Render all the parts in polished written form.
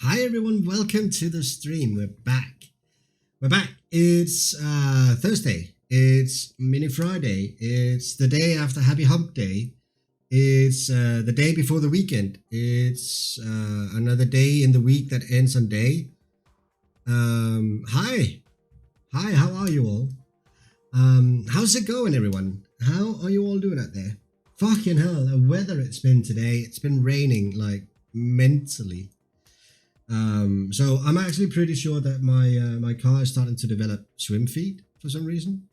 Hi everyone, welcome to the stream. We're back. It's Thursday. It's Mini Friday. It's the day after Happy Hump Day. It's the day before the weekend. It's another day in the week that ends on day. Hi, how are you all? How's it going, everyone? How are you all doing out there? Fucking hell, the weather it's been today. It's been raining like mentally. So I'm actually pretty sure that my car is starting to develop swim feet for some reason.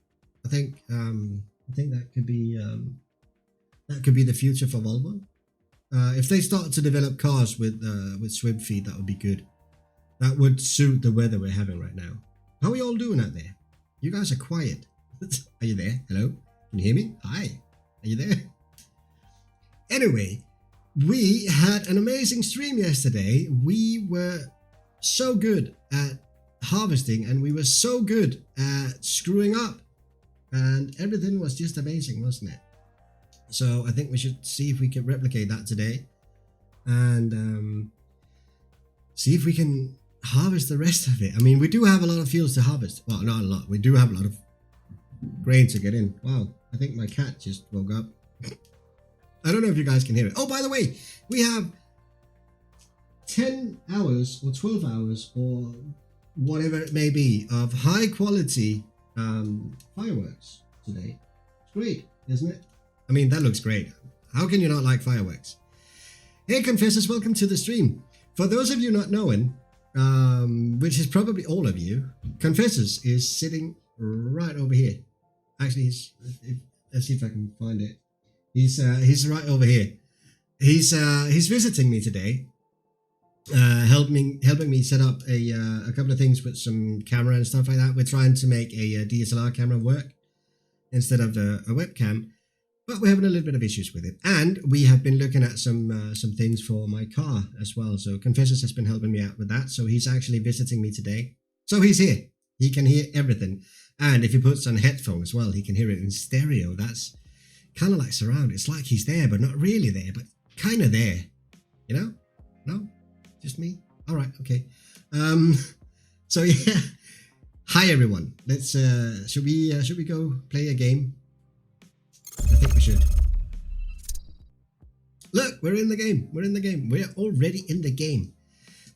I think that could be the future for Volvo. If they start to develop cars with swim feet, that would be good. That would suit the weather we're having right now. How are you all doing out there? You guys are quiet. Are you there? Hello? Can you hear me? Hi. Are you there? Anyway, we had an amazing stream yesterday. We were so good at harvesting and we were so good at screwing up. And everything was just amazing, wasn't it? So I think we should see if we can replicate that today. And see if we can harvest the rest of it. I mean, we do have a lot of fields to harvest. Well, not a lot. We do have a lot of grain to get in. Wow, I think my cat just woke up. I don't know if you guys can hear it. Oh, by the way, we have 10 hours or 12 hours or whatever it may be of high quality fireworks today. It's great, isn't it? I mean, that looks great. How can you not like fireworks? Hey, Confessors, welcome to the stream. For those of you not knowing, which is probably all of you, Confessors is sitting right over here. Actually, let's see if I can find it. He's right over here. He's visiting me today, helping me set up a couple of things with some camera and stuff like that. We're trying to make a DSLR camera work instead of a webcam, but we're having a little bit of issues with it. And we have been looking at some things for my car as well. So Confessors has been helping me out with that. So he's actually visiting me today. So he's here. He can hear everything, and if he puts on headphones as well, he can hear it in stereo. That's kind of like surround. It's like he's there, but not really there, but kind of there. You know? No? Just me? All right. Okay. So yeah. Hi everyone. Let's. Should we go play a game? I think we should. Look, we're in the game. We're already in the game.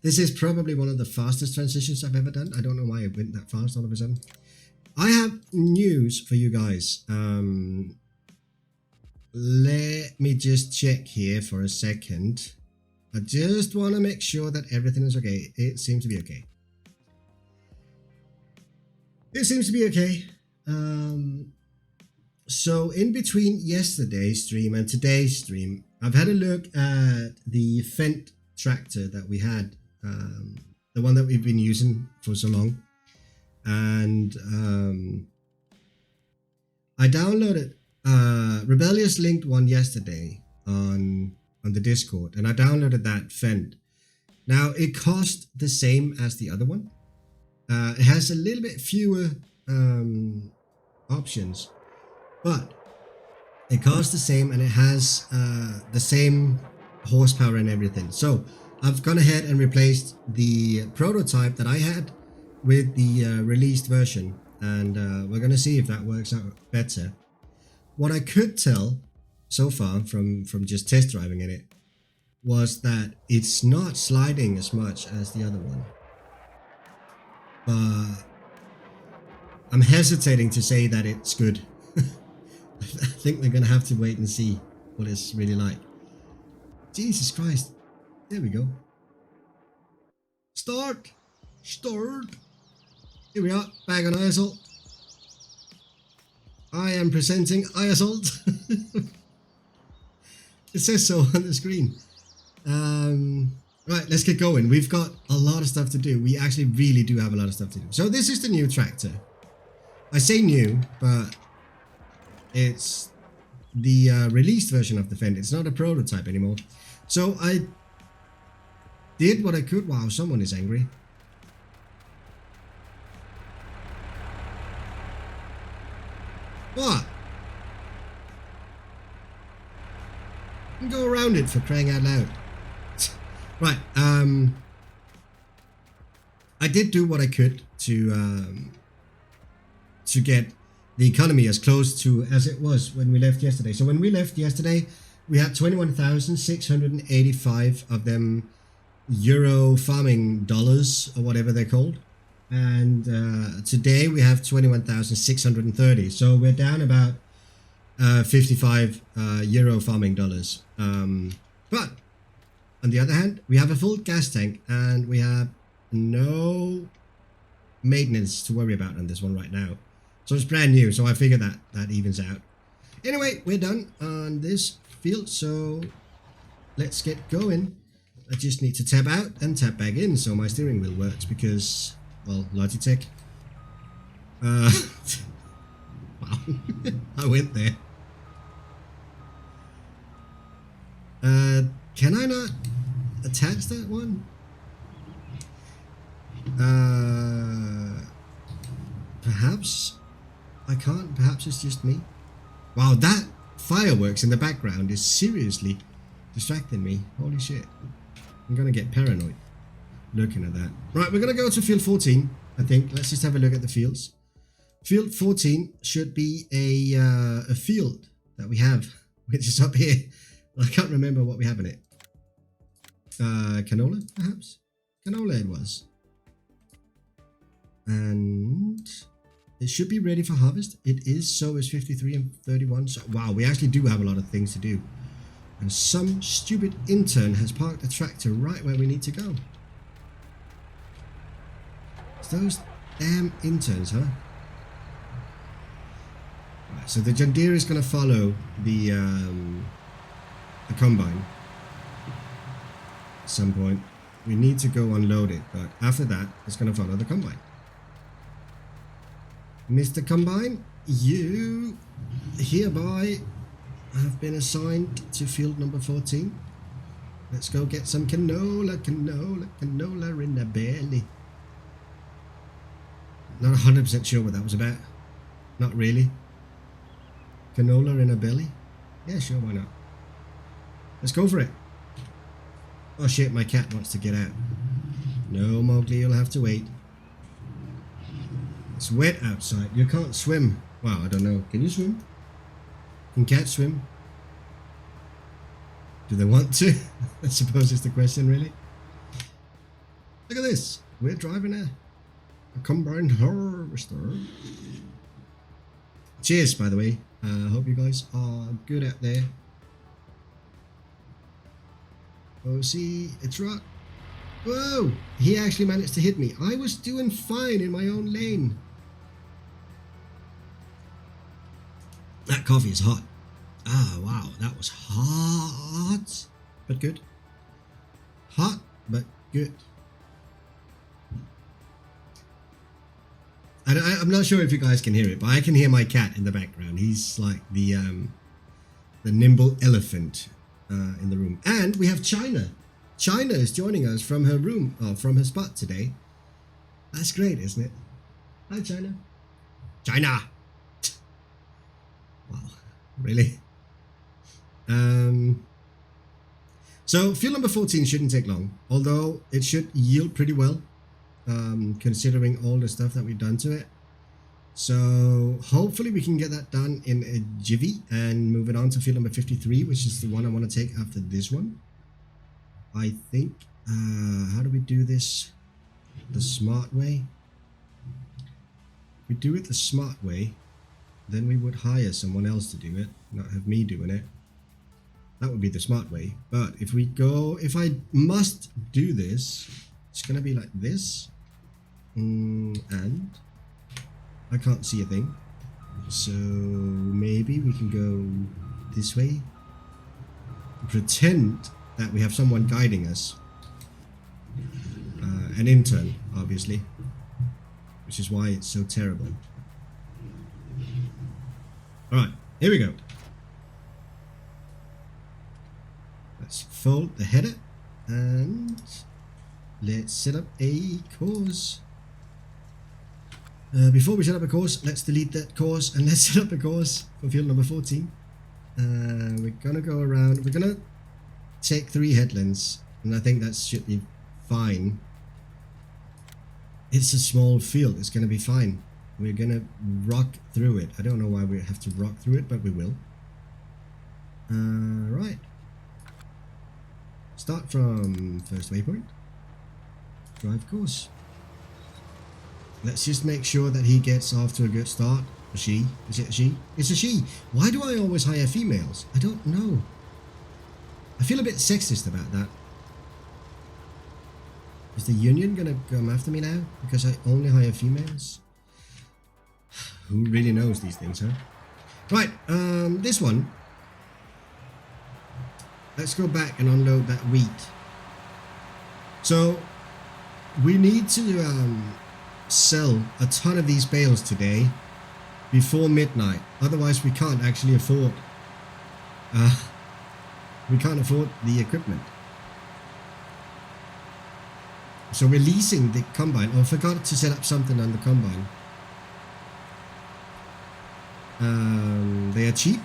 This is probably one of the fastest transitions I've ever done. I don't know why it went that fast all of a sudden. I have news for you guys. Let me just check here for a second. I just want to make sure that everything is okay. It seems to be okay. So in between yesterday's stream and today's stream, I've had a look at the Fendt tractor that we had, the one that we've been using for so long, and I downloaded Rebellious linked one yesterday on the Discord, and I downloaded that Fendt. Now it cost the same as the other one. It has a little bit fewer options, but it costs the same and it has the same horsepower and everything. So I've gone ahead and replaced the prototype that I had with the released version, and we're gonna see if that works out better. What I could tell so far from just test driving in it was that it's not sliding as much as the other one. But I'm hesitating to say that it's good. I think we're gonna have to wait and see what it's really like. Jesus Christ. There we go. Start. Here we are, back on Eiersholt. I am presenting Eiersholt. It says so on the screen. Right, let's get going. We've got a lot of stuff to do. We actually really do have a lot of stuff to do. So this is the new tractor. I say new, but it's the released version of the Fendt. It's not a prototype anymore. So I did what I could. Wow, someone is angry. What? Go around it, for crying out loud. Right, I did do what I could to get the economy as close to as it was when we left yesterday. So when we left yesterday, we had 21,685 of them euro farming dollars or whatever they're called. And today we have 21,630. So we're down about 55 euro farming dollars. But on the other hand, we have a full gas tank and we have no maintenance to worry about on this one right now. So it's brand new, so I figured that evens out. Anyway, we're done on this field, so let's get going. I just need to tap out and tap back in so my steering wheel works because, well, Logitech. Wow, I went there. Can I not attach that one? Perhaps I can't. Perhaps it's just me. Wow, that fireworks in the background is seriously distracting me. Holy shit. I'm gonna get paranoid looking at that. Right, we're gonna go to field 14, I think. Let's just have a look at the fields. Field 14 should be a field that we have, which is up here. I can't remember what we have in it. Canola, perhaps? Canola it was. And it should be ready for harvest. It is, so is 53 and 31. So, wow, we actually do have a lot of things to do. And some stupid intern has parked the tractor right where we need to go. It's those damn interns, huh? Right, so the John Deere is going to follow the combine at some point. We need to go unload it, but after that, it's going to follow the combine. Mr. Combine, you hereby have been assigned to field number 14. Let's go get some canola in the belly. Not 100% sure what that was about. Not really. Canola in a belly? Yeah, sure, why not? Let's go for it. Oh shit, my cat wants to get out. No, Mowgli, you'll have to wait. It's wet outside. You can't swim. Wow, I don't know. Can you swim? Can cats swim? Do they want to? I suppose is the question, really. Look at this. We're driving a combine harvester. Cheers, by the way. I hope you guys are good out there. Oh, see, it's right. Whoa! He actually managed to hit me. I was doing fine in my own lane. That coffee is hot. Ah, wow, that was hot, but good. Hot, but good. I'm not sure if you guys can hear it, but I can hear my cat in the background. He's like the nimble elephant in the room. And we have China. China is joining us from her room, or from her spot today. That's great, isn't it? Hi, China. China! Wow, really? So field number 14 shouldn't take long, although it should yield pretty well, considering all the stuff that we've done to it. So hopefully we can get that done in a jivvy and move it on to field number 53, which is the one I want to take after this one. I think, how do we do this the smart way? If we do it the smart way, then we would hire someone else to do it, not have me doing it. That would be the smart way. But if we go, if I must do this, it's going to be like this. And I can't see a thing. So maybe we can go this way. Pretend that we have someone guiding us. An intern, obviously. Which is why it's so terrible. Alright, here we go. Let's fold the header and let's set up a course. Before we set up a course, let's delete that course and let's set up a course for field number 14. We're gonna go around, we're gonna take 3 headlands, and I think that should be fine. It's a small field. It's going to be fine. We're going to rock through it. I don't know why we have to rock through it, but we will. Right. Start from first waypoint. Drive course. Let's just make sure that he gets off to a good start. A she? Is it a she? It's a she. Why do I always hire females? I don't know. I feel a bit sexist about that. Is the union gonna come after me now? Because I only hire females? Who really knows these things, huh? Right, this one. Let's go back and unload that wheat. So, we need to sell a ton of these bales today before midnight. Otherwise, we can't actually afford. We can't afford the equipment. So we're leasing the combine. Oh, I forgot to set up something on the combine. They are cheap.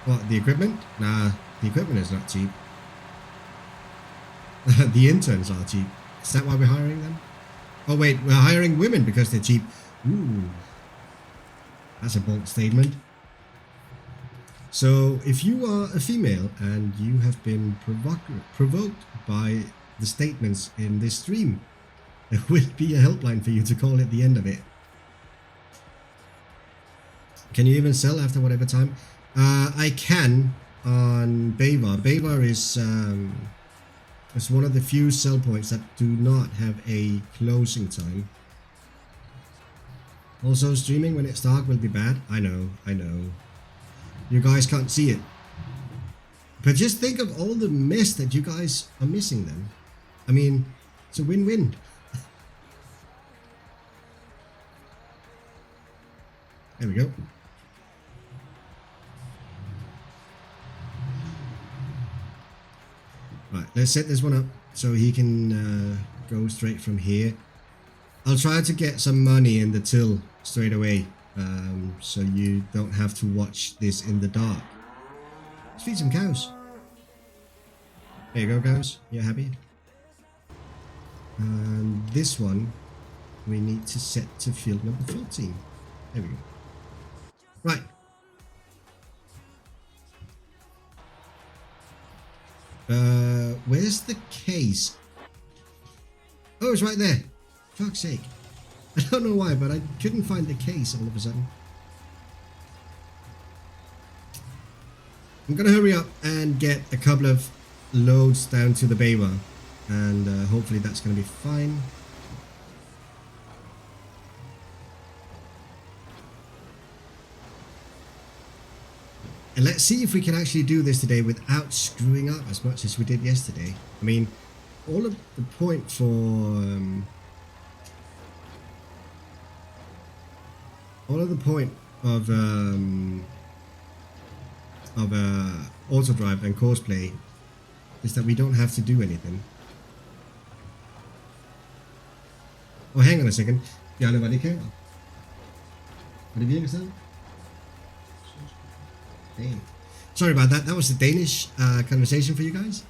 What, the equipment? Nah, the equipment is not cheap. The interns are cheap. Is that why we're hiring them? Oh wait, we're hiring women because they're cheap. Ooh. That's a bold statement. So, if you are a female and you have been provoked by the statements in this stream, there will be a helpline for you to call at the end of it. Can you even sell after whatever time? I can on Bavar. Bavar is one of the few sell points that do not have a closing time. Also, streaming when it's dark will be bad. I know. You guys can't see it. But just think of all the mess that you guys are missing then. I mean, it's a win-win. There we go. Right, let's set this one up so he can go straight from here. I'll try to get some money in the till straight away, so you don't have to watch this in the dark. Let's feed some cows. There you go, cows. You happy? And this one we need to set to field number 14. There we go. Right. Where's the case? Oh, it's right there. Fuck's sake. I don't know why, but I couldn't find the case all of a sudden. I'm gonna hurry up and get a couple of loads down to the Bawa, and hopefully that's gonna be fine. And let's see if we can actually do this today without screwing up as much as we did yesterday. I mean, all of the point for auto drive and courseplay is that we don't have to do anything. Oh, hang on a second. Bjarne, var det ikke her? Var det virkelig sådan? Damn. Sorry about that. That was the Danish conversation for you guys.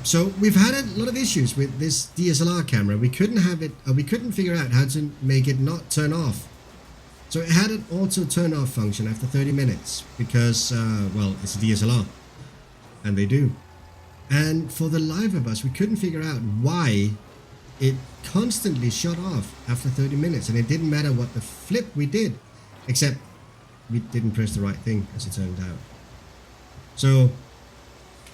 So we've had a lot of issues with this DSLR camera. We couldn't have it. We couldn't figure out how to make it not turn off. So it had an auto turn off function after 30 minutes because, well, it's a DSLR, and they do. And for the life of us, we couldn't figure out why it constantly shut off after 30 minutes, and it didn't matter what the flip we did, except we didn't press the right thing, as it turned out. So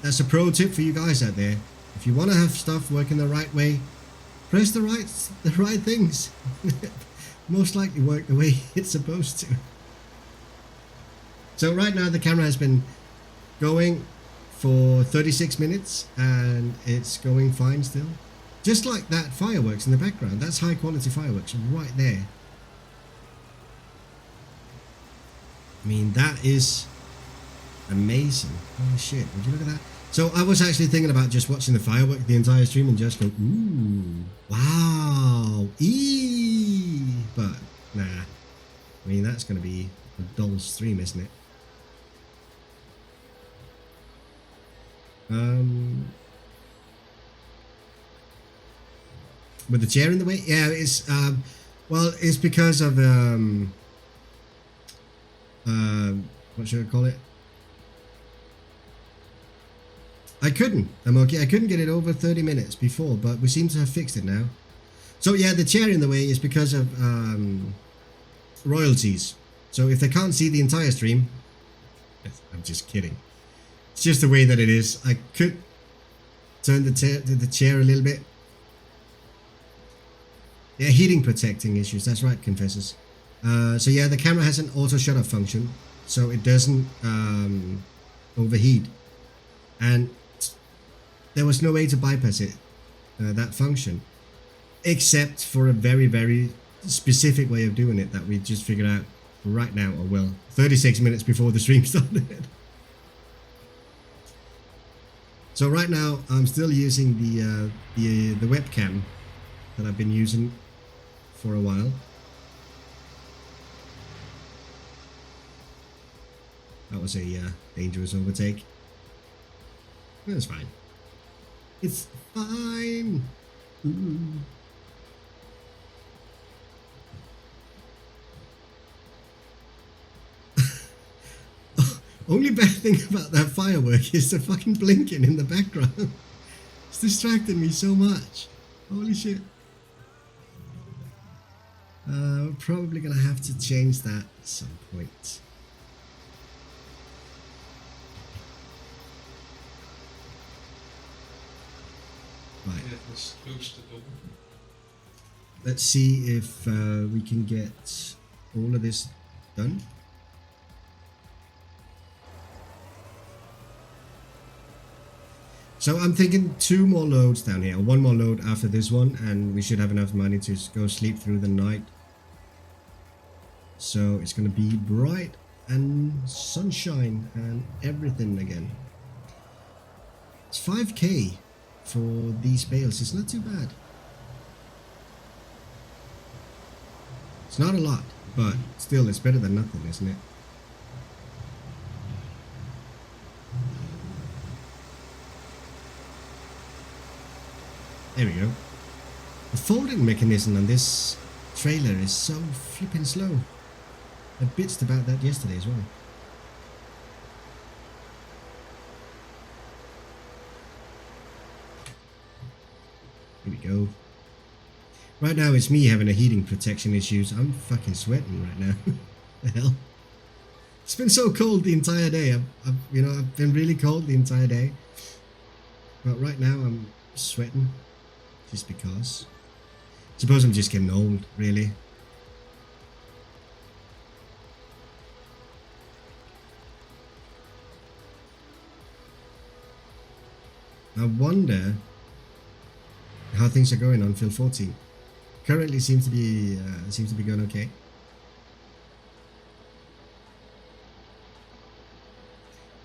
that's a pro tip for you guys out there. If you want to have stuff working the right way, press the right things. Most likely work the way it's supposed to. So right now the camera has been going for 36 minutes and it's going fine still. Just like that fireworks in the background. That's high quality fireworks right there. I mean, that is amazing. Holy shit, would you look at that? So I was actually thinking about just watching the firework the entire stream and just go, ooh, wow, eee. But nah, I mean, that's going to be a dull stream, isn't it? With the chair in the way? Yeah, it's well, it's because of what should I call it? I couldn't. I'm okay. I couldn't get it over 30 minutes before, but we seem to have fixed it now. So yeah, the chair in the way is because of royalties. So if they can't see the entire stream, I'm just kidding. It's just the way that it is. I could turn the chair a little bit. Yeah, heating protecting issues. That's right, confessors. So yeah, the camera has an auto shut-off function, so it doesn't overheat. And there was no way to bypass it, that function, except for a very, very specific way of doing it that we just figured out right now, or well, 36 minutes before the stream started. So right now I'm still using the webcam that I've been using for a while. That was a dangerous overtake. That's fine. It's fine. Ooh. Only bad thing about that firework is the fucking blinking in the background. It's distracting me so much. Holy shit. We're probably gonna have to change that at some point. Right. Let's see if we can get all of this done. So I'm thinking 2 more loads down here, or 1 more load after this one, and we should have enough money to go sleep through the night. So it's gonna be bright and sunshine and everything again. It's 5k for these bales. It's not too bad. It's not a lot, but still it's better than nothing, isn't it? There we go. The folding mechanism on this trailer is so flipping slow. I bitched about that yesterday as well. Here we go. Right now it's me having a heating protection issues. I'm fucking sweating right now. The hell? It's been so cold the entire day. I've been really cold the entire day. But right now I'm sweating. Just because. I suppose I'm just getting old, really. I wonder how things are going on field 14. Currently seems to be going okay.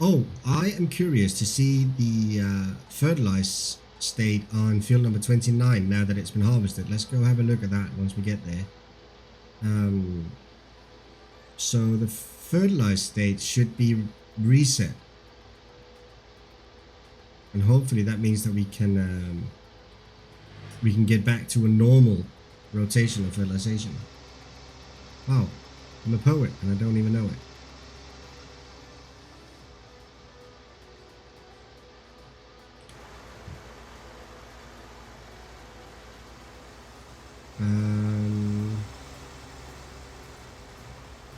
Oh, I am curious to see the fertilized state on field number 29 now that it's been harvested. Let's go have a look at that once we get there. So the fertilized state should be reset, and hopefully that means that we can get back to a normal rotation of fertilization. Wow, I'm a poet and I don't even know it.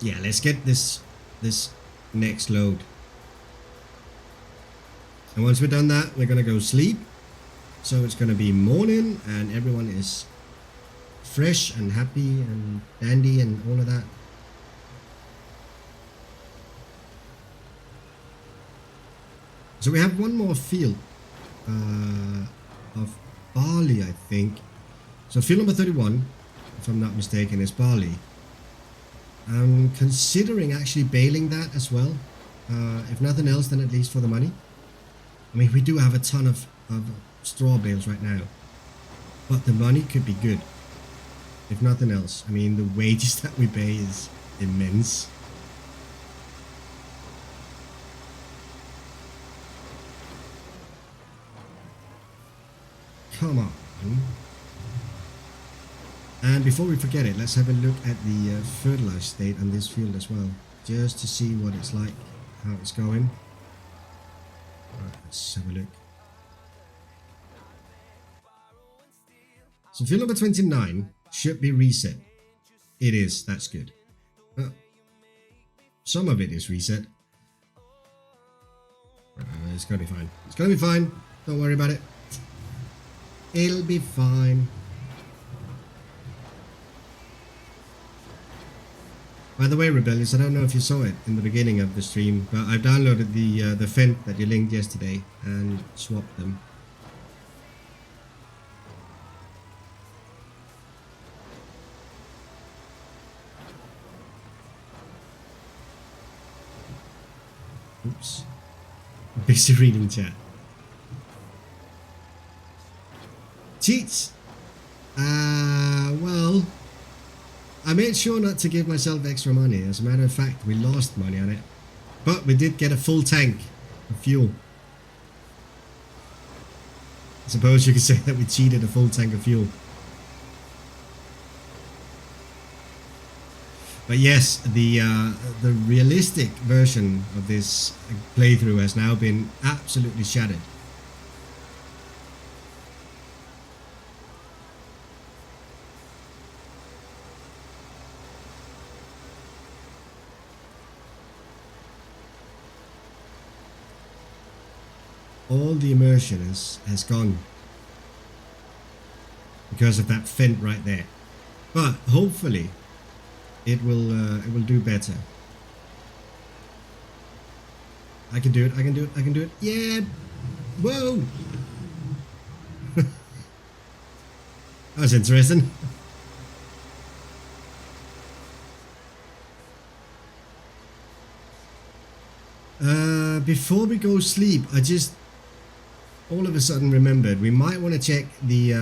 Yeah, let's get this next load. And once we're done that, we're gonna go sleep. So it's gonna be morning and everyone is fresh and happy and dandy and all of that. So we have one more field of barley, I think. So field number 31, if I'm not mistaken, is barley. I'm considering actually baling that as well. If nothing else, then at least for the money. I mean, we do have a ton of straw bales right now, but the money could be good. If nothing else, I mean, the wages that we pay is immense. Come on. And before we forget it, let's have a look at the fertilizer state on this field as well, just to see what it's like, how it's going. Alright, let's have a look. So field number 29 should be reset. It is, that's good. Some of it is reset. It's gonna be fine. It's gonna be fine. Don't worry about it. It'll be fine. By the way, Rebellious, I don't know if you saw it in the beginning of the stream, but I've downloaded the Fent that you linked yesterday and swapped them. Oops. Busy reading chat. Cheats! Well, I made sure not to give myself extra money. As a matter of fact, we lost money on it. But we did get a full tank of fuel. I suppose you could say that we cheated a full tank of fuel. But yes, the realistic version of this playthrough has now been absolutely shattered. All the immersion has gone because of that Fent right there. But hopefully it will do better. I can do it, I can do it, I can do it. Yeah! Whoa! That was interesting. Before we go sleep, I just all of a sudden remembered we might want to check the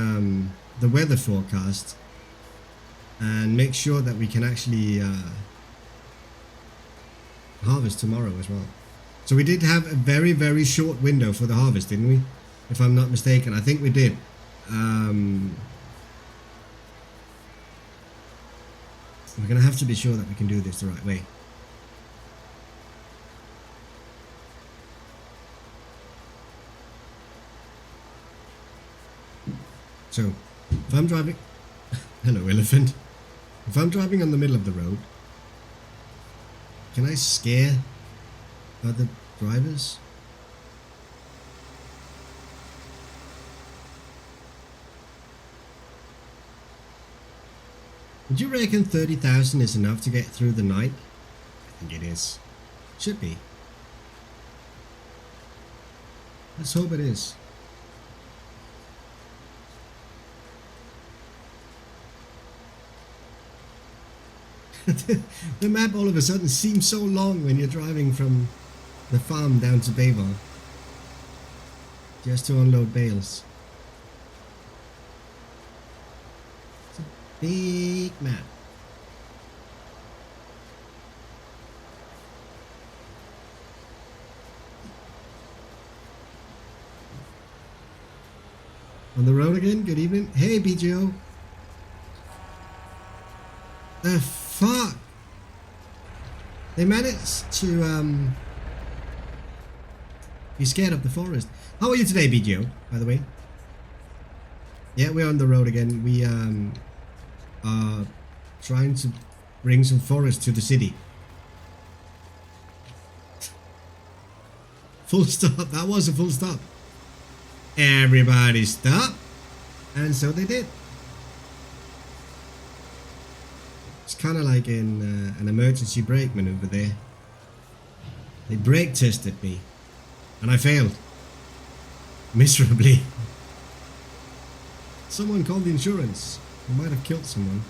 weather forecast and make sure that we can actually harvest tomorrow as well. So we did have a very, very short window for the harvest, didn't we? If I'm not mistaken, I think we did. We're gonna have to be sure that we can do this the right way. So, if I'm driving... Hello, elephant. If I'm driving on the middle of the road, can I scare other drivers? Would you reckon 30,000 is enough to get through the night? I think it is. Should be. Let's hope it is. The map all of a sudden seems so long when you're driving from the farm down to Baybar just to unload bales. It's a big map. On the road again, good evening. Hey BGO. The fuck? They managed to be scared of the forest. How are you today, BGO, by the way? Yeah, we're on the road again. We are trying to bring some forest to the city. Full stop. That was a full stop. Everybody stop. And so they did. It's kind of like in an emergency brake maneuver there. They brake tested me. And I failed. Miserably. Someone called the insurance. We might have killed someone.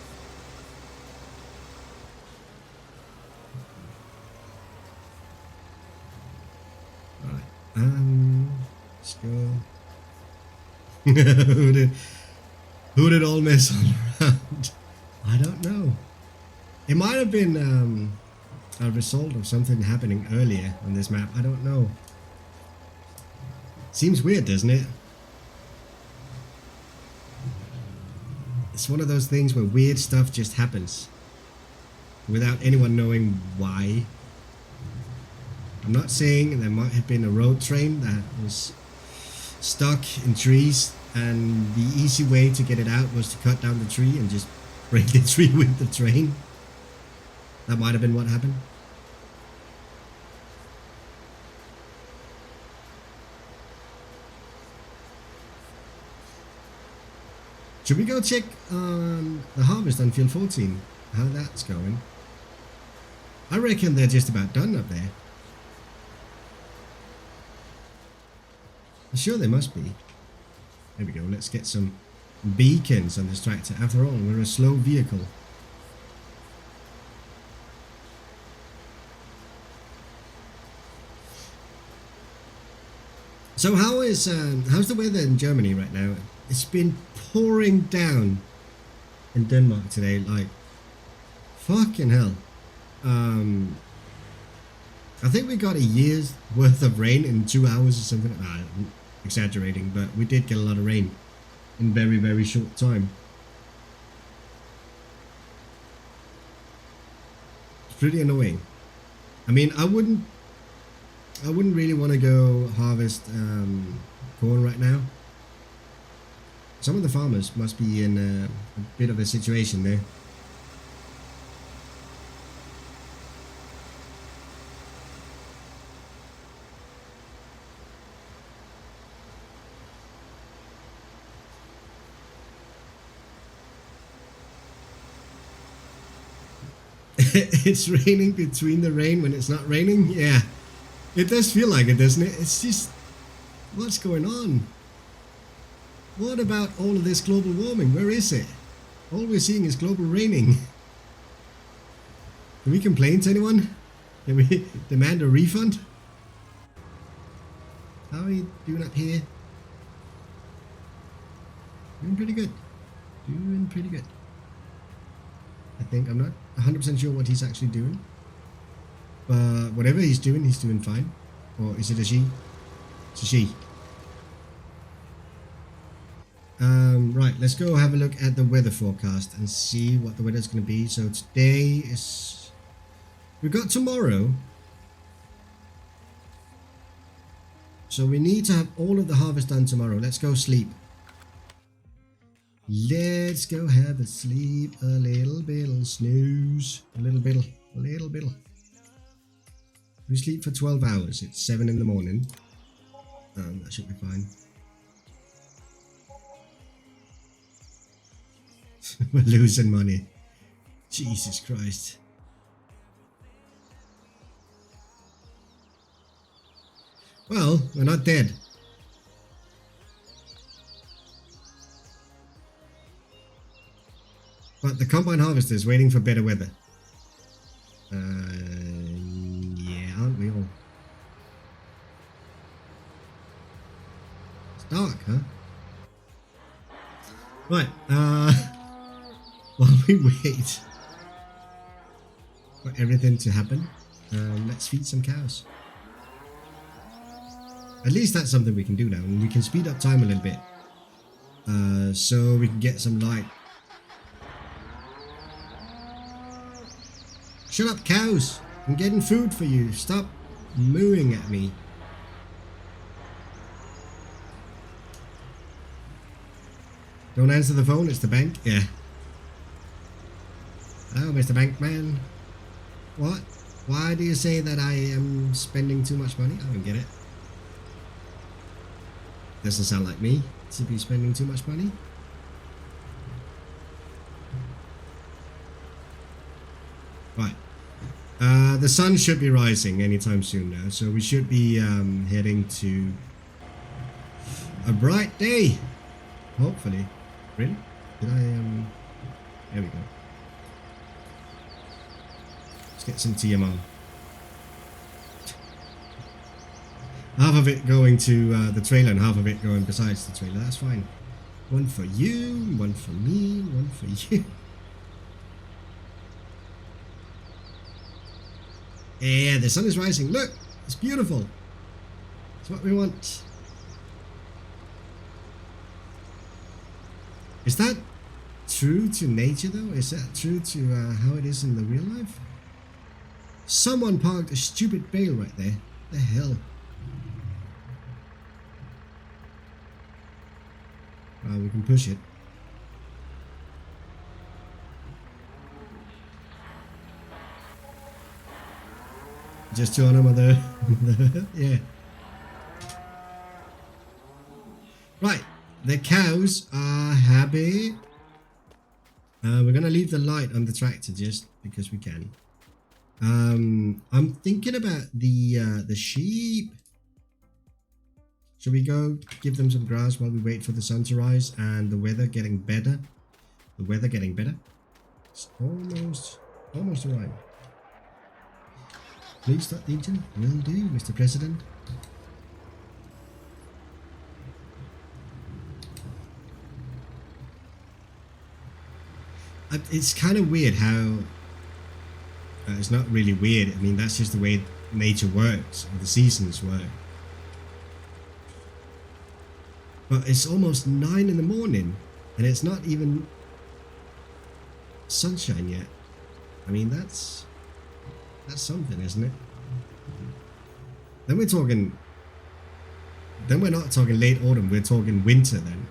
Right. Let's go. who did all mess all around? I don't know. It might have been a result of something happening earlier on this map. I don't know. Seems weird, doesn't it? It's it's one of those things where weird stuff just happens without anyone knowing why. I'm not saying there might have been a road train that was stuck in trees, and the easy way to get it out was to cut down the tree and just break the tree with the train. That might have been what happened. Should we go check the harvest on field 14? How that's going? I reckon they're just about done up there. I'm sure they must be. There we go. Let's get some beacons on this tractor. After all, we're a slow vehicle. So how's the weather in Germany right now? It's been pouring down in Denmark today, like fucking hell. I think we got a year's worth of rain in 2 hours or something. I'm exaggerating, but we did get a lot of rain in very, very short time. It's pretty annoying. I mean, I wouldn't really want to go harvest corn right now. Some of the farmers must be in a bit of a situation there. It's raining between the rain when it's not raining. Yeah, it does feel like it, doesn't it? It's just, what's going on? What about all of this global warming? Where is it? All we're seeing is global raining. Can we complain to anyone? Can we demand a refund? How are you doing up here? Doing pretty good. Doing pretty good. I think I'm not 100% sure what he's actually doing. But whatever he's doing fine. Or is it a she? It's a she. Right, let's go have a look at the weather forecast and see what the weather's going to be. So today is... We've got tomorrow. So we need to have all of the harvest done tomorrow. Let's go sleep. Let's go have a sleep, a little bit, snooze, a little bit. We sleep for 12 hours. It's 7 in the morning. That should be fine. We're losing money. Jesus Christ. Well, we're not dead. But the combine harvester is waiting for better weather. Yeah, aren't we all? It's dark, huh? Right, while we wait for everything to happen, let's feed some cows. At least that's something we can do now, and we can speed up time a little bit, so we can get some light. Shut up, cows! I'm getting food for you. Stop mooing at me. Don't answer the phone, it's the bank. Yeah. Hello, Mr. Bankman. What? Why do you say that I am spending too much money? I don't get it. Doesn't sound like me to be spending too much money. Right. The sun should be rising anytime soon now, so we should be heading to a bright day. Hopefully. Really? Did I there we go. Let's get some TMO. Half of it going to the trailer and half of it going besides the trailer. That's fine. One for you, one for me, one for you. Yeah, the sun is rising. Look, it's beautiful. It's what we want. Is that true to nature though? Is that true to how it is in the real life? Someone parked a stupid bale right there. The hell? We can push it. Just to honor mother. Yeah. Right. The cows are happy. We're gonna leave the light on the tractor just because we can. I'm thinking about the sheep. Should we go give them some grass while we wait for the sun to rise and the weather getting better? The weather getting better. It's almost arrived. Please start the engine. Will do, Mr. President. It's kind of weird how it's not really weird. I mean, that's just the way nature works, or the seasons work. But it's almost 9 in the morning and it's not even sunshine yet. I mean, that's something, isn't it? Then we're not talking late autumn, we're talking winter then.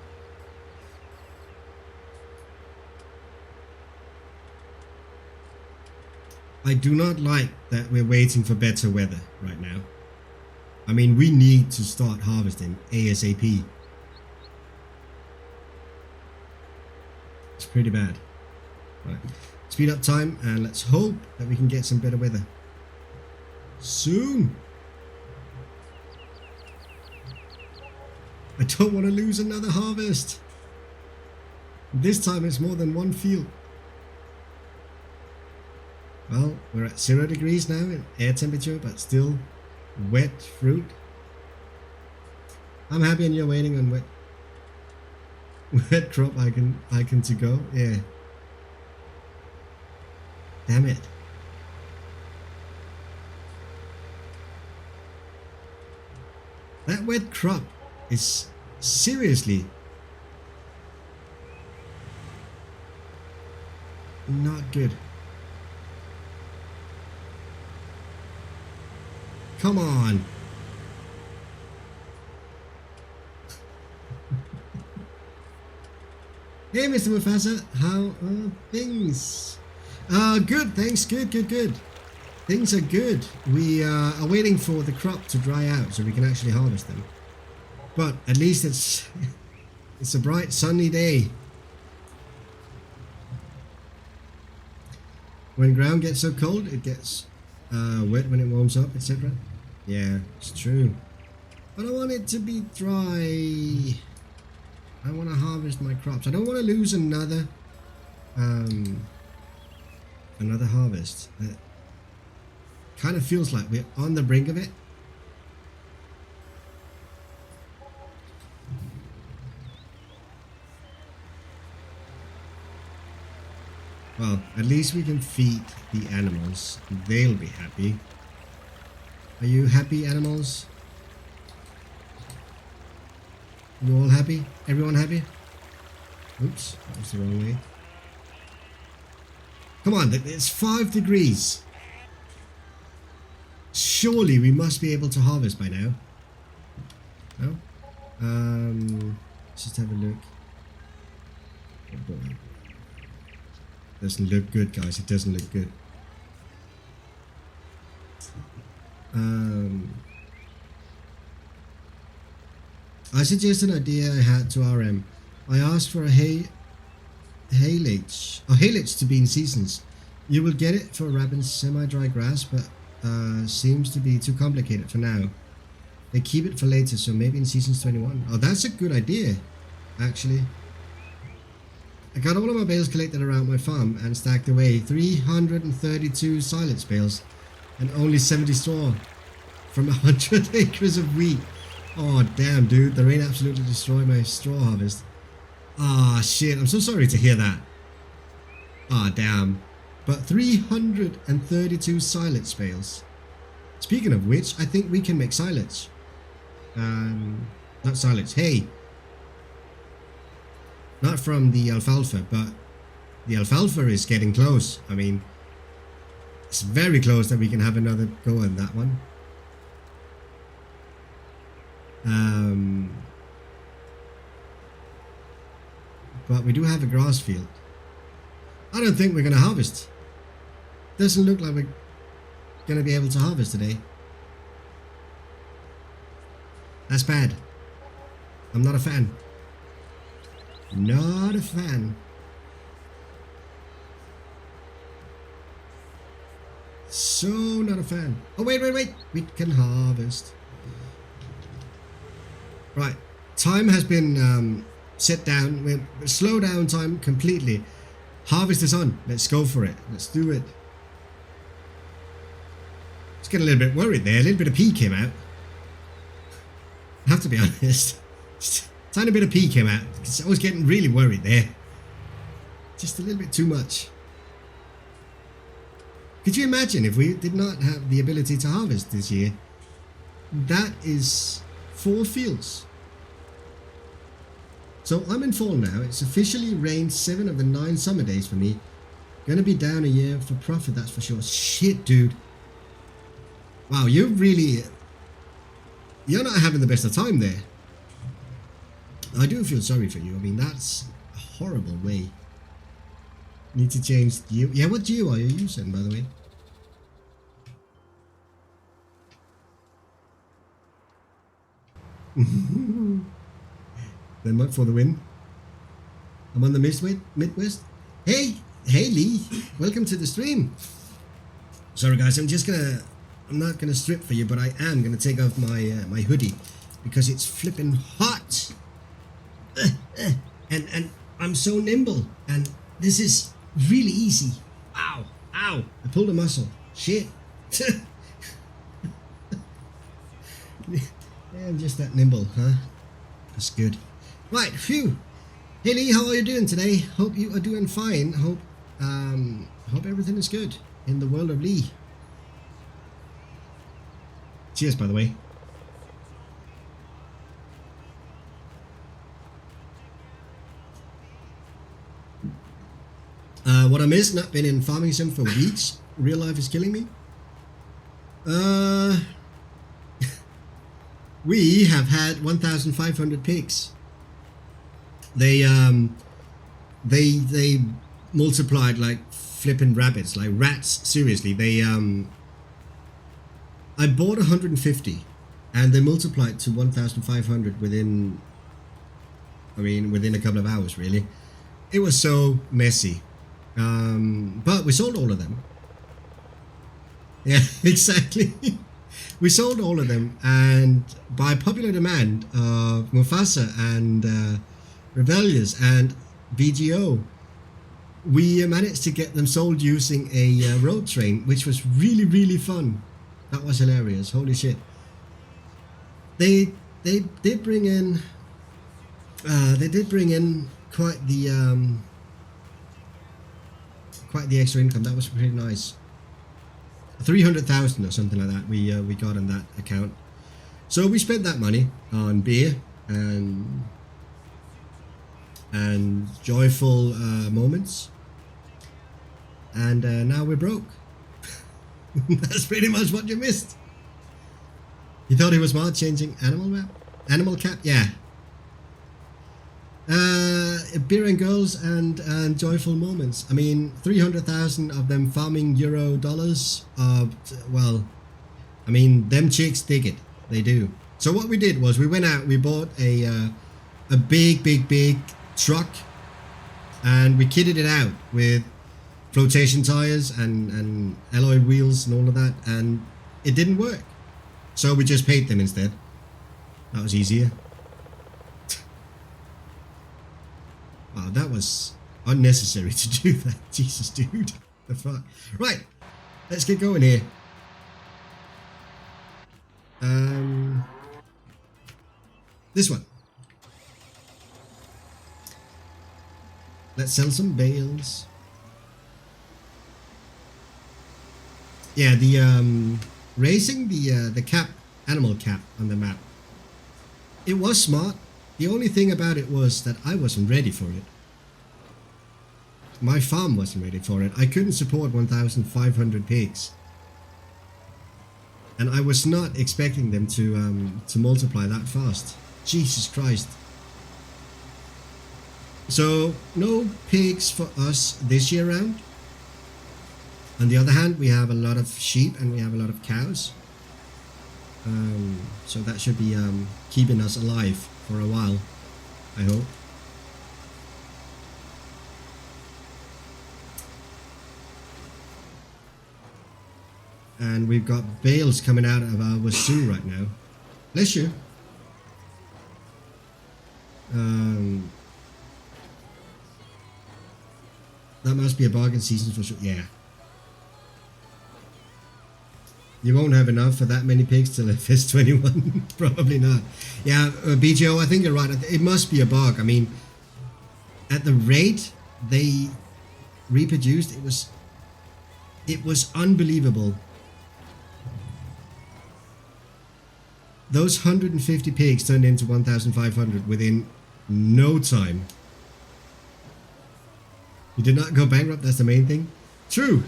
I do not like that we're waiting for better weather right now. I mean, we need to start harvesting ASAP. It's pretty bad. Right. Speed up time and let's hope that we can get some better weather soon. I don't want to lose another harvest. This time it's more than one field. Well, we're at 0 degrees now in air temperature, but still wet fruit. I'm happy and you're waiting on wet crop icon to go. Yeah. Damn it. That wet crop is seriously not good. Come on. Hey, Mr. Mufasa, how are things? Good, thanks. Good. Things are good. We are waiting for the crop to dry out so we can actually harvest them. But at least it's a bright, sunny day. When ground gets so cold, it gets wet when it warms up, etc. Yeah, it's true. But I want it to be dry. I want to harvest my crops. I don't want to lose another harvest. It kind of feels like we're on the brink of it. Well, at least we can feed the animals. They'll be happy. Are you happy, animals? You all happy? Everyone happy? Oops, that was the wrong way. Come on, it's 5 degrees. Surely we must be able to harvest by now. No? Let's just have a look. Oh boy. Doesn't look good, guys. It doesn't look good. I suggest an idea I had to RM. I asked for a haylage to be in seasons. You will get it for wrapping semi-dry grass, but seems to be too complicated for now. They keep it for later, so maybe in seasons 21. Oh, that's a good idea, actually. I got all of my bales collected around my farm and stacked away. 332 silage bales and only 70 straw from 100 acres of wheat. Oh damn, dude, the rain absolutely destroyed my straw harvest. Ah shit, I'm so sorry to hear that. Ah damn. But 332 silage bales. Speaking of which, I think we can make silage. Not silage, hay. Not from the alfalfa, but The alfalfa is getting close. I mean, it's very close that we can have another go on that one. But we do have a grass field. I don't think we're going to harvest. Doesn't look like we're going to be able to harvest today. That's bad. I'm not a fan. Not a fan. So not a fan. Oh, wait. We can harvest. Right. Time has been set down. We're slow down time completely. Harvest is on. Let's go for it. Let's do it. Just getting a little bit worried there. A little bit of pee came out. I have to be honest. Just a tiny bit of pee came out. I was getting really worried there. Just a little bit too much. Could you imagine if we did not have the ability to harvest this year? That is 4 fields. So I'm in fall now. It's officially rained 7 of the 9 summer days for me. Gonna be down a year for profit, that's for sure. Shit, dude. Wow, you're not having the best of time there. I do feel sorry for you. I mean, that's a horrible way. Need to change you. Yeah, what GUI are you using, by the way? Denmark for the win. I'm on the Midwest. Hey Lee, welcome to the stream. Sorry guys, I'm not gonna strip for you, but I am gonna take off my my hoodie because it's flipping hot. And I'm so nimble, and this is really easy. Ow, I pulled a muscle. Shit. Yeah, I'm just that nimble, huh? That's good. Right, phew. Hey Lee, how are you doing today? Hope you are doing fine. Hope everything is good in the world of Lee. Cheers, by the way. What I miss, not been in farming sim for weeks. Real life is killing me. We have had 1,500 pigs. They multiplied like flipping rabbits, like rats. Seriously, I bought 150, and they multiplied to 1,500 within a couple of hours. Really, it was so messy. But we sold all of them. Yeah, exactly. We sold all of them, and by popular demand of Mufasa and Rebellious and BGO, we managed to get them sold using a road train, which was really, really fun. That was hilarious. Holy shit. They did bring in quite the extra income. That was pretty nice. 300,000 or something like that we got on that account. So we spent that money on beer and joyful moments, and now we're broke. That's pretty much what you missed. You thought it was smart changing animal cap? Yeah. Beer and girls and joyful moments. I mean, 300,000 of them farming euro dollars. Well, I mean, them chicks dig it. They do. So what we did was we went out. We bought a big truck, and we kitted it out with flotation tires and alloy wheels and all of that, and it didn't work. So we just paid them instead. That was easier. Wow, that was unnecessary to do that. Jesus, dude. The fuck. Right, let's get going here. This one. Let's sell some bales. Yeah, the raising the cap, animal cap on the map. It was smart. The only thing about it was that I wasn't ready for it. My farm wasn't ready for it. I couldn't support 1,500 pigs. And I was not expecting them to multiply that fast. Jesus Christ. So, no pigs for us this year round. On the other hand, we have a lot of sheep and we have a lot of cows. So that should be keeping us alive for a while, I hope. And we've got bales coming out of our wazoo right now. Bless you. That must be a bargain season for sure. Yeah. You won't have enough for that many pigs till FS21. Probably not. Yeah, BGO, I think you're right. It must be a bug. I mean, at the rate they reproduced, it was unbelievable. Those 150 pigs turned into 1,500 within no time. You did not go bankrupt, that's the main thing. True.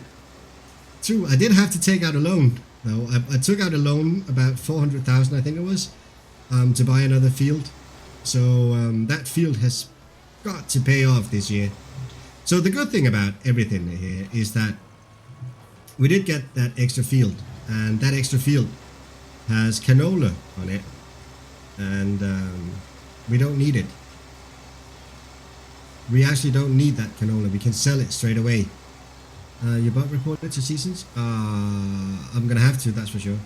True, I did have to take out a loan. though. I took out a loan, about 400,000 I think it was, to buy another field. So that field has got to pay off this year. So the good thing about everything here is that we did get that extra field. And that extra field has canola on it. And we don't need it. We actually don't need that canola. We can sell it straight away. Your bot reported to seasons? I'm gonna have to, that's for sure.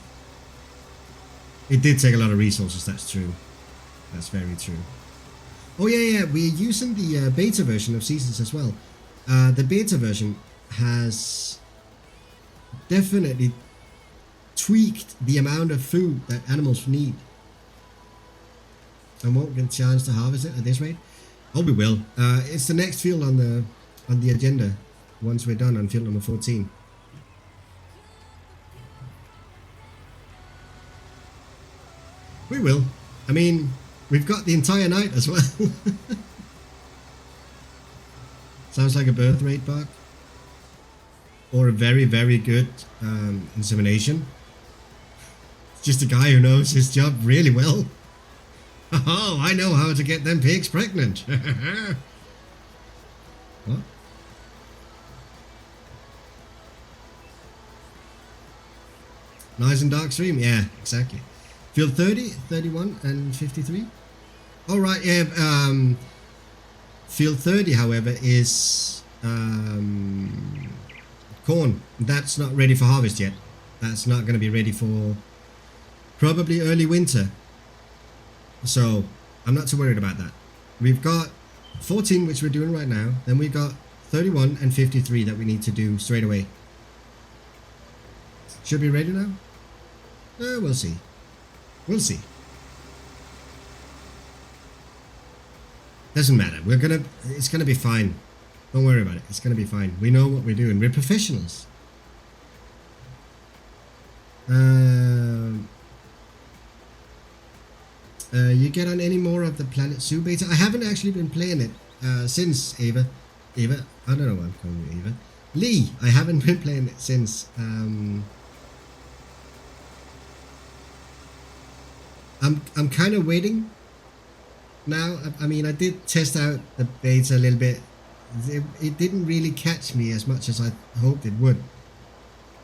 It did take a lot of resources, that's true. That's very true. Oh yeah, we're using the beta version of seasons as well. The beta version has definitely tweaked the amount of food that animals need. I won't get a chance to harvest it at this rate. Oh, we will. It's the next field on the agenda once we're done on field number 14. We will. I mean, we've got the entire night as well. Sounds like a birth rate bug. Or a very, very good insemination. Just a guy who knows his job really well. Oh, I know how to get them pigs pregnant. What? Nice and dark stream. Yeah, exactly. Field 30, 31 and 53. All right, yeah. Field 30, however, is corn. That's not ready for harvest yet. That's not going to be ready for probably early winter. So I'm not too worried about that. We've got 14, which we're doing right now. Then we've got 31 and 53 that we need to do straight away. Should be ready now? We'll see. We'll see. Doesn't matter. It's gonna be fine. Don't worry about it. It's gonna be fine. We know what we're doing. We're professionals. You get on any more of the Planet Zoo beta? I haven't actually been playing it since Ava. I don't know why I'm calling you Ava. Lee, I haven't been playing it since. I'm kind of waiting now. I mean, I did test out the beta a little bit. It didn't really catch me as much as I hoped it would.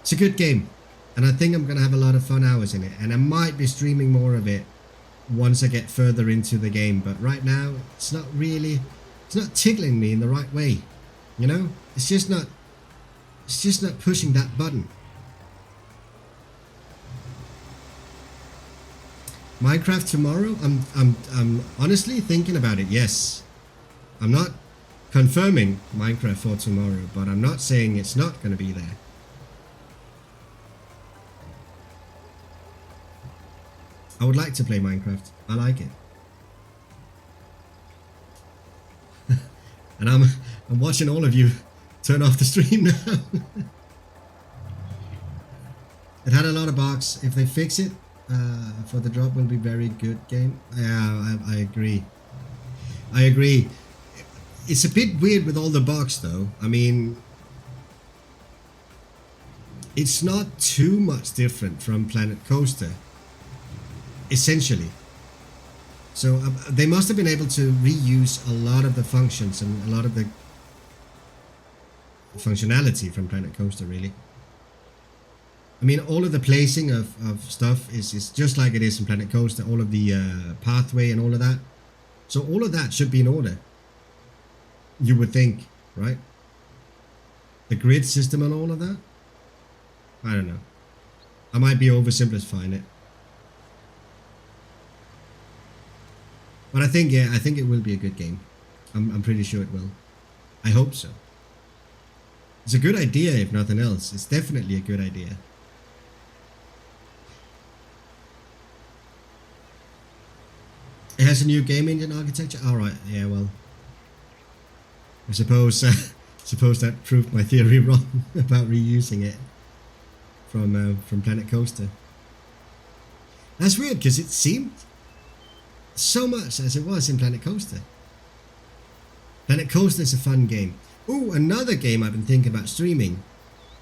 It's a good game, and I think I'm gonna have a lot of fun hours in it, and I might be streaming more of it once I get further into the game. But right now, it's not tickling me in the right way. You know, it's just not pushing that button. Minecraft tomorrow? I'm honestly thinking about it. Yes, I'm not confirming Minecraft for tomorrow, but I'm not saying it's not going to be there. I would like to play Minecraft. I like it. And I'm watching all of you turn off the stream now. It had a lot of bugs. If they fix it for the drop, will be very good game. Yeah, I agree. It's a bit weird with all the bugs though. I mean, it's not too much different from Planet Coaster, essentially. So they must have been able to reuse a lot of the functions and a lot of the functionality from Planet Coaster, really. I mean, all of the placing of stuff is just like it is in Planet Coaster. All of the pathway and all of that. So all of that should be in order. You would think, right? The grid system and all of that? I don't know. I might be oversimplifying it. But I think it will be a good game. I'm pretty sure it will. I hope so. It's a good idea, if nothing else. It's definitely a good idea. It has a new game engine architecture. All right, yeah, well, I suppose that proved my theory wrong about reusing it from Planet Coaster. That's weird because it seemed so much as it was in Planet Coaster. Planet Coaster is a fun game. Ooh, another game I've been thinking about streaming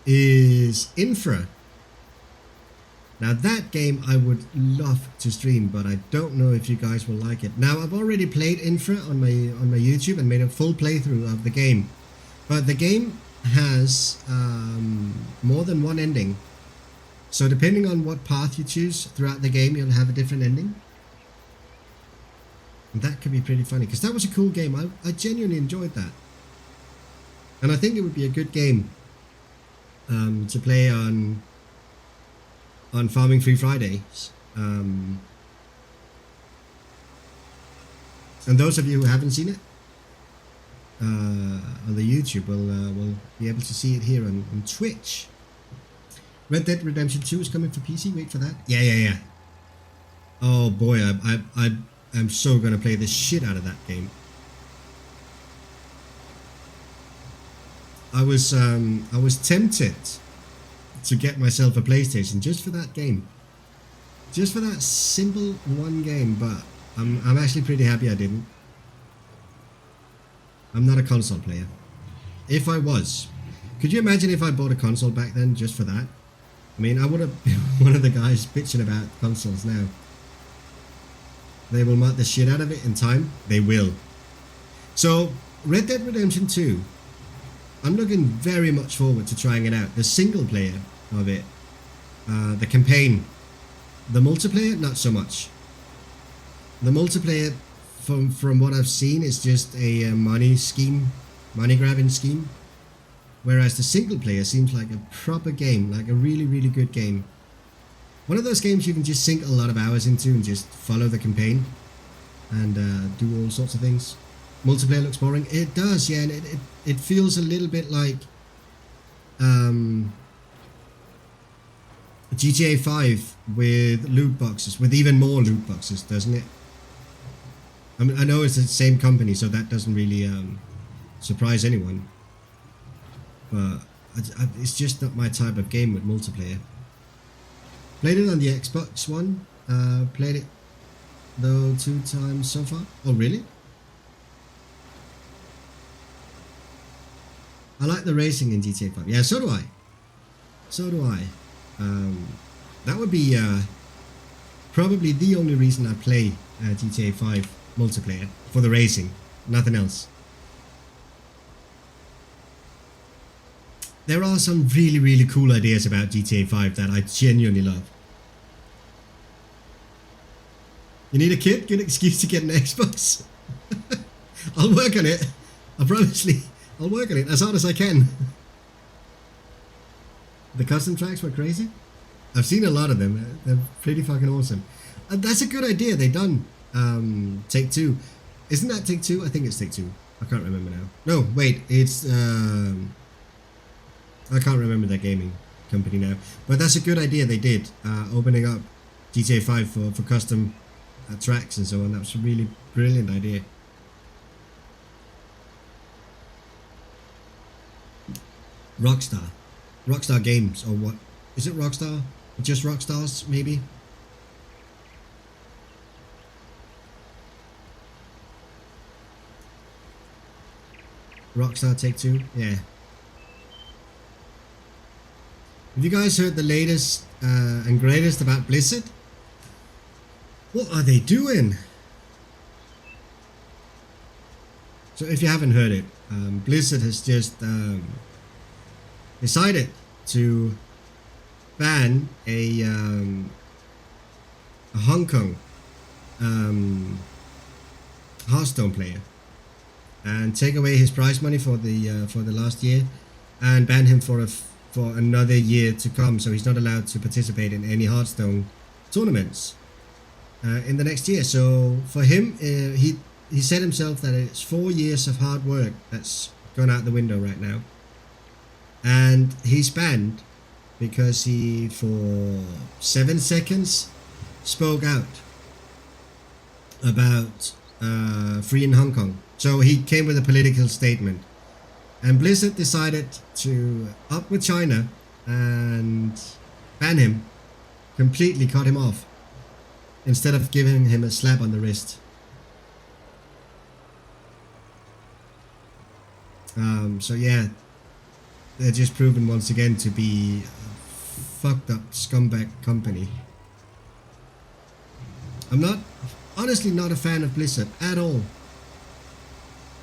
is Infra. Now that game I would love to stream, but I don't know if you guys will like it. Now I've already played Infra on my YouTube and made a full playthrough of the game, but the game has more than one ending. So depending on what path you choose throughout the game, you'll have a different ending. And that could be pretty funny because that was a cool game. I genuinely enjoyed that, and I think it would be a good game to play on Farming Free Fridays. And those of you who haven't seen it on the YouTube will be able to see it here on Twitch. Red Dead Redemption 2 is coming for PC. Wait for that. Yeah. Oh boy, I'm so gonna play the shit out of that game. I was tempted to get myself a PlayStation just for that game, just for that simple one game, but I'm actually pretty happy I didn't. I'm not a console player. If I was, could you imagine if I bought a console back then just for that? I mean, I would have been one of the guys bitching about consoles now. They will mod the shit out of it in time. They will. So, Red Dead Redemption 2, I'm looking very much forward to trying it out. The single player of it, the campaign, the multiplayer, not so much. The multiplayer, from what I've seen, is just a money grabbing scheme. Whereas the single player seems like a proper game, like a really, really good game. One of those games you can just sink a lot of hours into and just follow the campaign and do all sorts of things. Multiplayer looks boring. It does, yeah, and it feels a little bit like GTA 5 with loot boxes, with even more loot boxes, doesn't it? I mean, I know it's the same company, so that doesn't really surprise anyone. But it's just not my type of game with multiplayer. Played it on the Xbox One. Played it though 2 times so far. Oh really? I like the racing in GTA 5. Yeah, so do I. That would be probably the only reason I play GTA 5 multiplayer, for the racing, nothing else. There are some really, really cool ideas about GTA 5 that I genuinely love. You need a kid? Good excuse to get an Xbox. I'll work on it. I promise you, I'll work on it as hard as I can. The custom tracks were crazy. I've seen a lot of them. They're pretty fucking awesome. That's a good idea. They done Take Two. Isn't that Take Two? I think it's Take Two. I can't remember now. No, wait. It's I can't remember their gaming company now. But that's a good idea they did. Opening up GTA 5 for custom tracks and so on. That was a really brilliant idea. Rockstar Games, or what? Is it Rockstar? Or just Rockstars, maybe? Rockstar Take-Two, yeah. Have you guys heard the latest and greatest about Blizzard? What are they doing? So if you haven't heard it, Blizzard has just decided to ban a Hong Kong Hearthstone player and take away his prize money for the last year and ban him for another year to come. So he's not allowed to participate in any Hearthstone tournaments in the next year. So for him, he said himself that it's 4 years of hard work that's gone out the window right now, and he's banned because he for 7 seconds spoke out about freeing Hong Kong. So he came with a political statement, and Blizzard decided to up with China and ban him, completely cut him off, instead of giving him a slap on the wrist. So yeah, they're just proven once again to be a fucked up scumbag company. I'm honestly not a fan of Blizzard at all.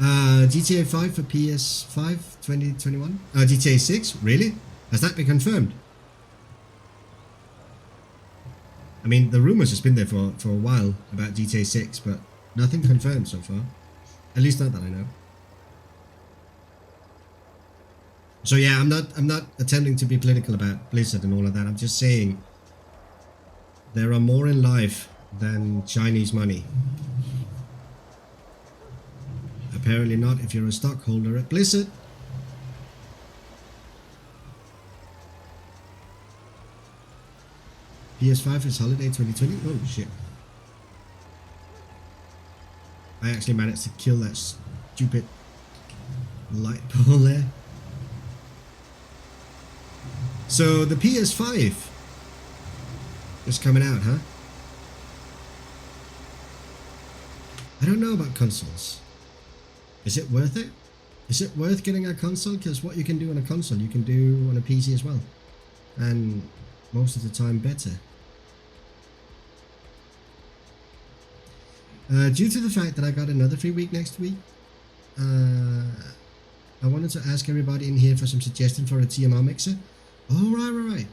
GTA 5 for PS5 2021? GTA 6? Really? Has that been confirmed? I mean, the rumors has been there for a while about GTA 6, but nothing confirmed so far. At least not that I know. So yeah, I'm not attempting to be political about Blizzard and all of that. I'm just saying there are more in life than Chinese money. Apparently not if you're a stockholder at Blizzard. PS5 is holiday 2020. Oh shit. I actually managed to kill that stupid light pole there. So the PS5 is coming out, huh? I don't know about consoles. Is it worth it? Is it worth getting a console? Because what you can do on a console, you can do on a PC as well. And most of the time better. Due to the fact that I got another free week next week, I wanted to ask everybody in here for some suggestion for a TMR mixer. Oh, right.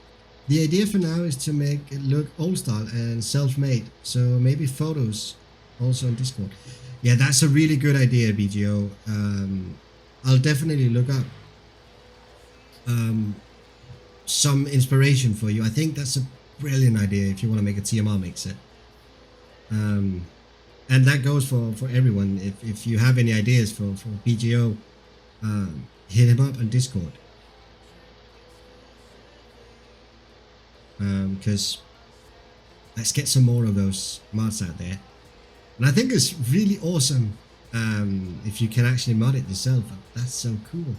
The idea for now is to make it look old style and self-made. So maybe photos also on Discord. Yeah, that's a really good idea, BGO. I'll definitely look up some inspiration for you. I think that's a brilliant idea if you want to make a TMR mixer. And that goes for everyone. If you have any ideas for BGO, hit him up on Discord. Because let's get some more of those mods out there. And I think it's really awesome if you can actually mod it yourself. That's so cool.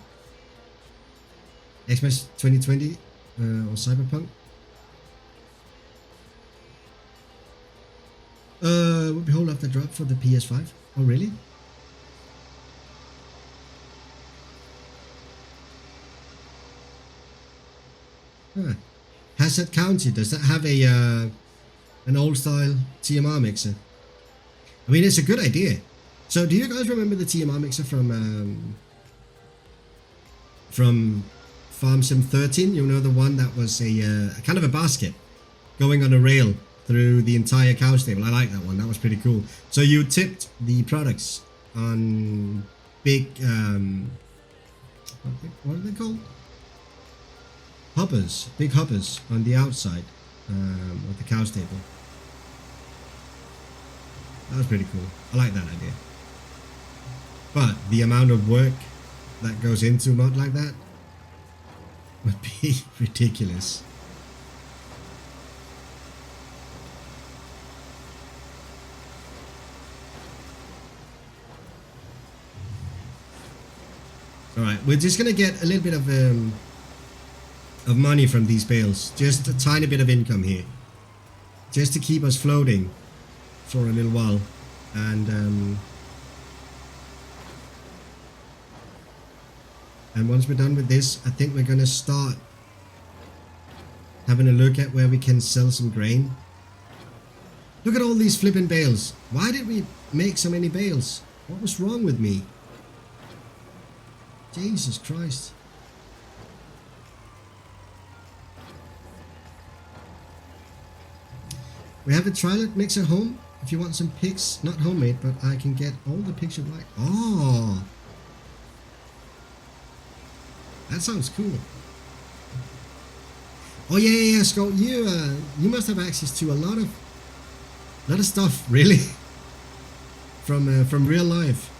Xmas 2020 or Cyberpunk. Would we hold off the drop for the PS5? Oh, really? Huh. Hazard County, does that have a an old style TMR mixer? I mean, it's a good idea. So, do you guys remember the TMR mixer from Farm Sim 13? You know, the one that was a kind of a basket going on a rail through the entire cow stable. I like that one. That was pretty cool. So you tipped the products on big what are they called? Hoppers, big hoppers on the outside of the cow stable. That was pretty cool. I like that idea. But the amount of work that goes into a mod like that would be ridiculous. Alright, we're just gonna get a little bit of money from these bales. Just a tiny bit of income here. Just to keep us floating for a little while. And And once we're done with this, I think we're gonna start having a look at where we can sell some grain. Look at all these flipping bales. Why did we make so many bales? What was wrong with me? Jesus Christ. We have a Trilot mixer home. If you want some pigs, not homemade, but I can get all the pigs you like. Oh, that sounds cool. Oh yeah, Scott. You must have access to a lot of stuff, really, from real life.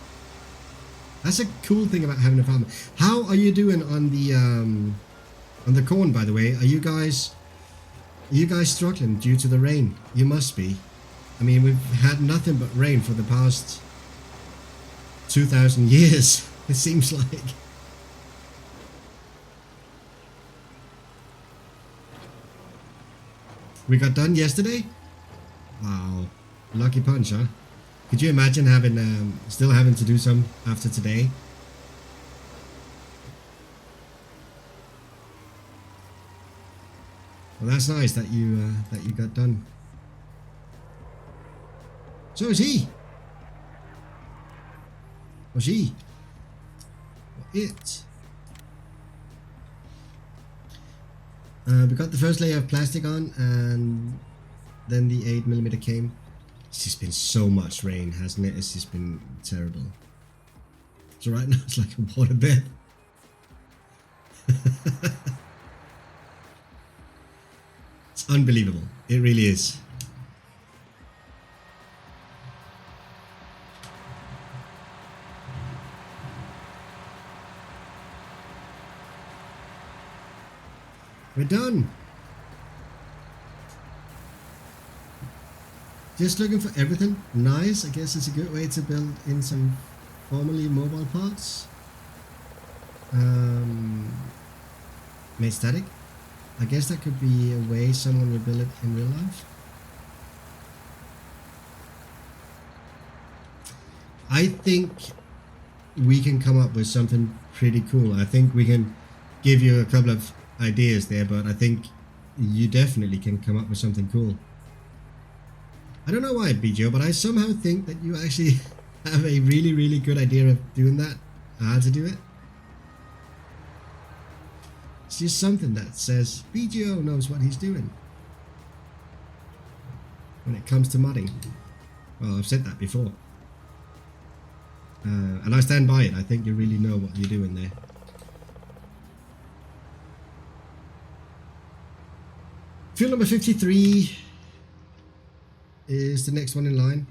That's a cool thing about having a farm. How are you doing on the corn, by the way? Are you guys struggling due to the rain? You must be. I mean, we've had nothing but rain for the past 2,000 years, it seems like. We got done yesterday? Wow. Lucky punch, huh? Could you imagine having still having to do some after today? Well, that's nice that you got done. So is he. Or she. Or it. We got the first layer of plastic on, and then the 8mm came. It's just been so much rain, hasn't it? It's just been terrible. So right now it's like a waterbed. It's unbelievable. It really is. We're done. Just looking for everything. Nice. I guess it's a good way to build in some formerly mobile parts. Made static. I guess that could be a way someone would build it in real life. I think we can come up with something pretty cool. I think we can give you a couple of ideas there, but I think you definitely can come up with something cool. I don't know why, BJO, but I somehow think that you actually have a really, really good idea of doing that, how to do it. It's just something that says BJO knows what he's doing when it comes to modding. Well, I've said that before. And I stand by it. I think you really know what you're doing there. Field number 53 is the next one in line.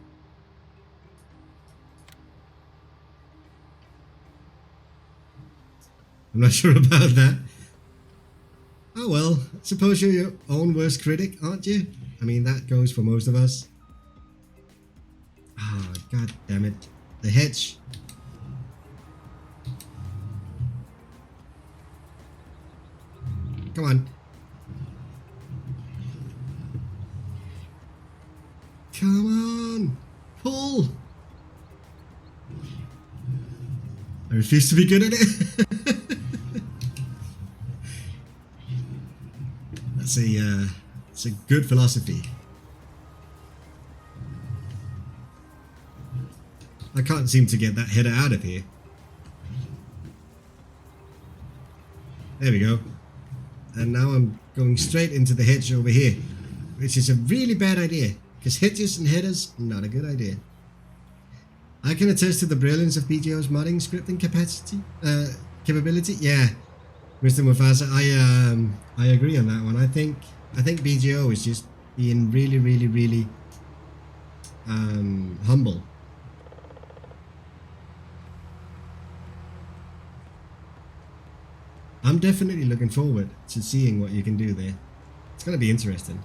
I'm not sure about that. Oh well, suppose you're your own worst critic, aren't you? I mean, that goes for most of us. Ah, oh, god damn it. The hedge. Come on. Come on. Pull. I refuse to be good at it. It's a good philosophy. I can't seem to get that header out of here. There we go. And now I'm going straight into the hedge over here, which is a really bad idea, because hedges and headers, not a good idea. I can attest to the brilliance of BJO's modding scripting capability. Yeah, Mr. Mufasa, I agree on that one. I think BJO is just being really, really, really humble. I'm definitely looking forward to seeing what you can do there. It's going to be interesting.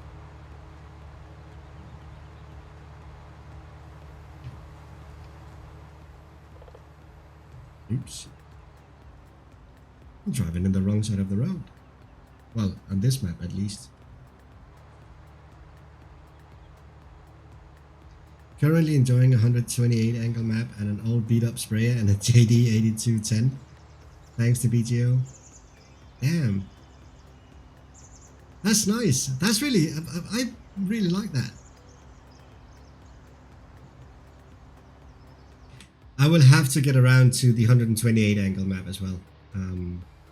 Oops. I'm driving in the wrong side of the road. Well, on this map at least. Currently enjoying a 128 angle map and an old beat up sprayer and a JD 8210. Thanks to BGO. Damn. That's nice. That's really, I really like that. I will have to get around to the 128 angle map as well.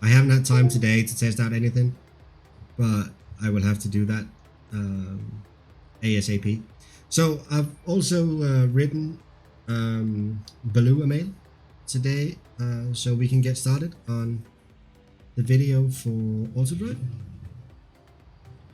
I haven't had time today to test out anything, but I will have to do that ASAP. So I've also written Baloo a mail today so we can get started on the video for Auto Drive.